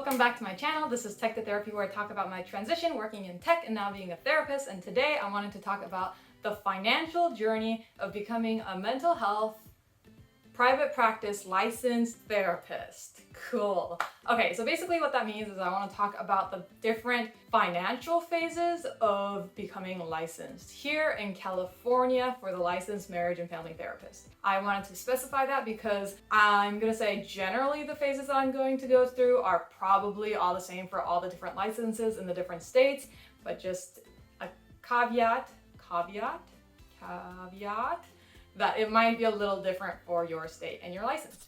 welcome back to my channel. This is Tech to Therapy, where I talk about my transition working in tech and now being a therapist. And today I wanted to talk about the financial journey of becoming a mental health private practice licensed therapist. Cool. Okay, so basically what that means is I want to talk about the different financial phases of becoming licensed here in California for the licensed marriage and family therapist. I wanted to specify that because I'm going to say generally the phases that I'm going to go through are probably all the same for all the different licenses in the different states, but just a caveat, that it might be a little different for your state and your license.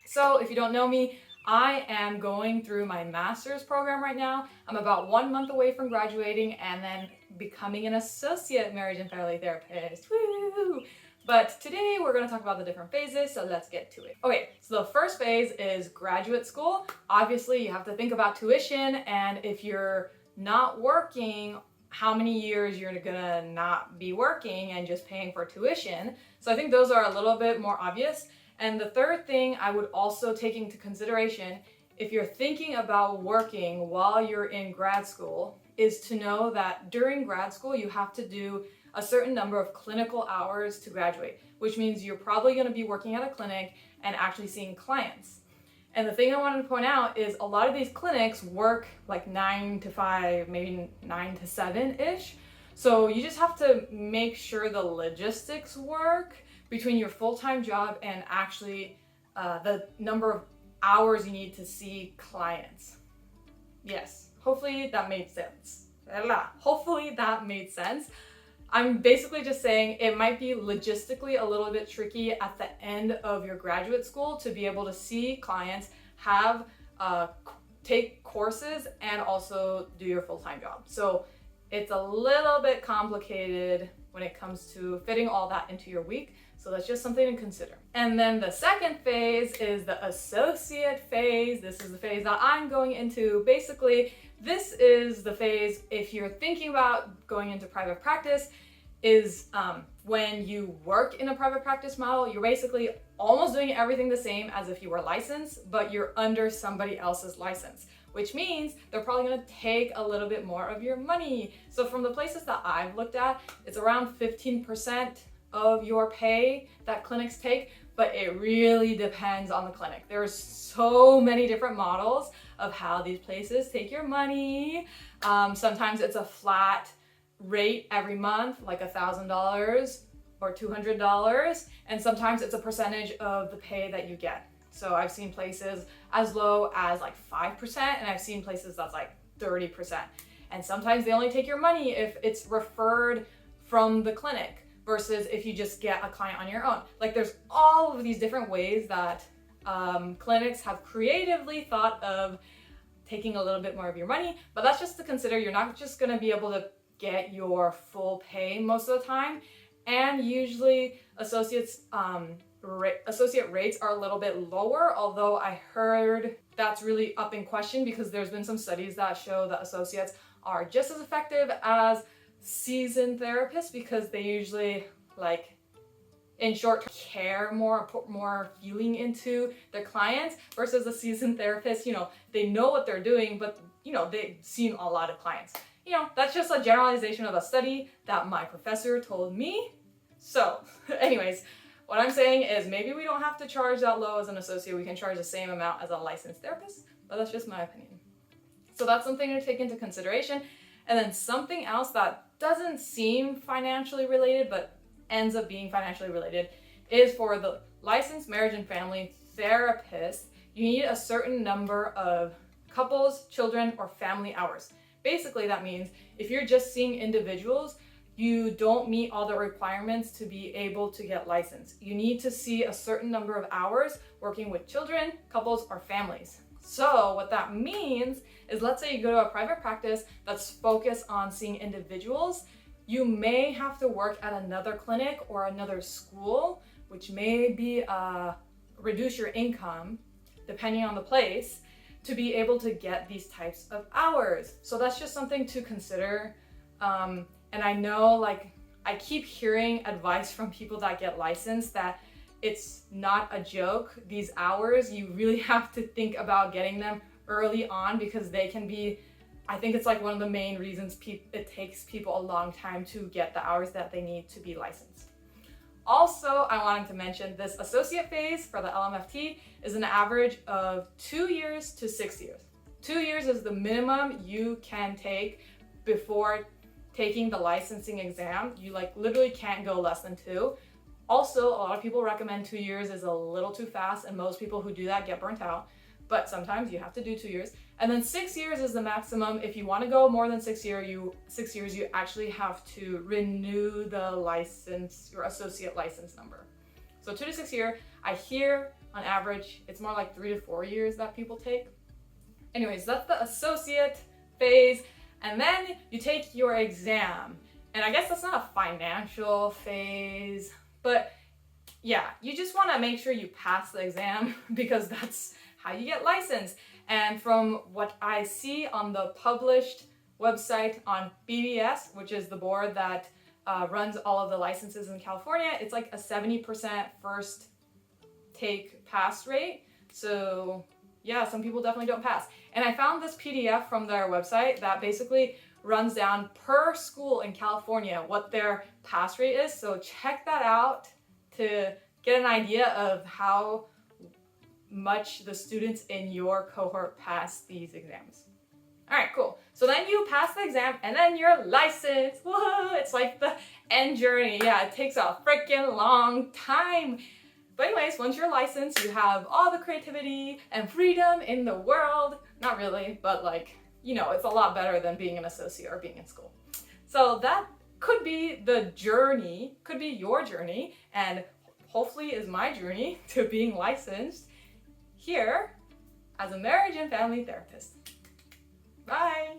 So if you don't know me, I am going through my master's program right now. I'm about 1 month away from graduating and then becoming an associate marriage and family therapist. Woo! But today we're going to talk about the different phases, so let's get to it. Okay, so the first phase is graduate school. Obviously, you have to think about tuition, and if you're not working, how many years you're gonna not be working and just paying for tuition. So I think those are a little bit more obvious. And the third thing I would also take into consideration, if you're thinking about working while you're in grad school, is to know that during grad school you have to do a certain number of clinical hours to graduate, which means you're probably gonna be working at a clinic and actually seeing clients. And the thing I wanted to point out is a lot of these clinics work like 9 to 5, maybe 9 to 7-ish. So you just have to make sure the logistics work between your full-time job and actually the number of hours you need to see clients. Yes, hopefully that made sense. Hopefully that made sense. I'm basically just saying it might be logistically a little bit tricky at the end of your graduate school to be able to see clients, have take courses, and also do your full-time job. So it's a little bit complicated when it comes to fitting all that into your week. So that's just something to consider. And then the second phase is the associate phase. This is the phase that I'm going into. Basically, this is the phase if you're thinking about going into private practice, is when you work in a private practice model, you're basically almost doing everything the same as if you were licensed, but you're under somebody else's license, which means they're probably gonna take a little bit more of your money. So from the places that I've looked at, it's around 15% of your pay that clinics take, but it really depends on the clinic. There's so many different models of how these places take your money. Sometimes it's a flat rate every month, like $1,000 or $200, and sometimes it's a percentage of the pay that you get. So I've seen places as low as like 5%, and I've seen places that's like 30%. And sometimes they only take your money if it's referred from the clinic versus if you just get a client on your own. Like there's all of these different ways that clinics have creatively thought of taking a little bit more of your money, but that's just to consider. You're not just gonna be able to get your full pay most of the time, and usually associate rates are a little bit lower, although I heard that's really up in question because there's been some studies that show that associates are just as effective as seasoned therapists because they usually, like, in short, care more, put more feeling into their clients versus a seasoned therapist. You know, they know what they're doing, but you know, they've seen a lot of clients. You know, that's just a generalization of a study that my professor told me. So anyways, what I'm saying is maybe we don't have to charge that low as an associate. We can charge the same amount as a licensed therapist, but that's just my opinion. So that's something to take into consideration. And then something else that doesn't seem financially related, but ends up being financially related, is for the licensed marriage and family therapist, you need a certain number of couples, children, or family hours. Basically, that means if you're just seeing individuals, you don't meet all the requirements to be able to get licensed. You need to see a certain number of hours working with children, couples, or families. So what that means is, let's say you go to a private practice that's focused on seeing individuals, you may have to work at another clinic or another school, which may be reduce your income depending on the place, to be able to get these types of hours. So that's just something to consider. And I know, like, I keep hearing advice from people that get licensed that it's not a joke. These hours, you really have to think about getting them early on because they can be, I think it's like one of the main reasons it takes people a long time to get the hours that they need to be licensed. Also, I wanted to mention this associate phase for the LMFT is an average of 2 years to 6 years. 2 years is the minimum you can take before taking the licensing exam. You like literally can't go less than 2. Also, a lot of people recommend 2 years is a little too fast, and most people who do that get burnt out. But sometimes you have to do 2 years. And then 6 years is the maximum. If you want to go more than 6 years, you actually have to renew the license, your associate license number. So 2 to 6 years, I hear on average, it's more like 3 to 4 years that people take. Anyways, that's the associate phase. And then you take your exam. And I guess that's not a financial phase, but yeah, you just want to make sure you pass the exam because that's how you get licensed. And from what I see on the published website on BBS, which is the board that runs all of the licenses in California, it's like a 70% first take pass rate. So yeah, some people definitely don't pass. And I found this PDF from their website that basically runs down per school in California what their pass rate is. So check that out to get an idea of how much the students in your cohort pass these exams. All right, cool. So then you pass the exam and then you're licensed. Whoa, it's like the end journey. Yeah, it takes a freaking long time. But anyways, once you're licensed, you have all the creativity and freedom in the world. Not really, but like, you know, it's a lot better than being an associate or being in school. So that could be the journey, could be your journey, and hopefully is my journey to being licensed here as a marriage and family therapist. Bye!